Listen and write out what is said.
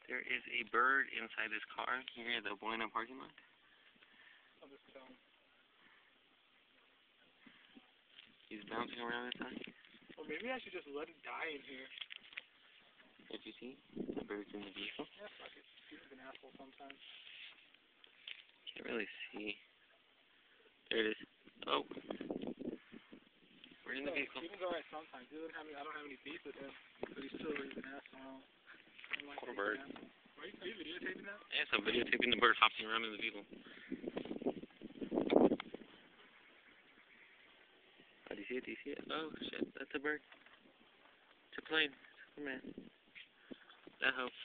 There is a bird inside this car here at the Buena parking lot. I'll just tell him. He's bouncing around inside. Or maybe I should just let it die in here. If you see, the bird's in the vehicle. Yeah, fuck it. He's an asshole sometimes. Can't really see. There it is. Oh. We're in the vehicle. Steven's alright sometimes. He doesn't have any, I don't have any beef with him, but he's still an asshole. Poor bird. Are you videotaping that? Yes, I'm videotaping the bird hopping around in the vehicle. Oh, do you see it? Do you see it? Oh, shit. That's a bird. It's a plane. Superman. That helps.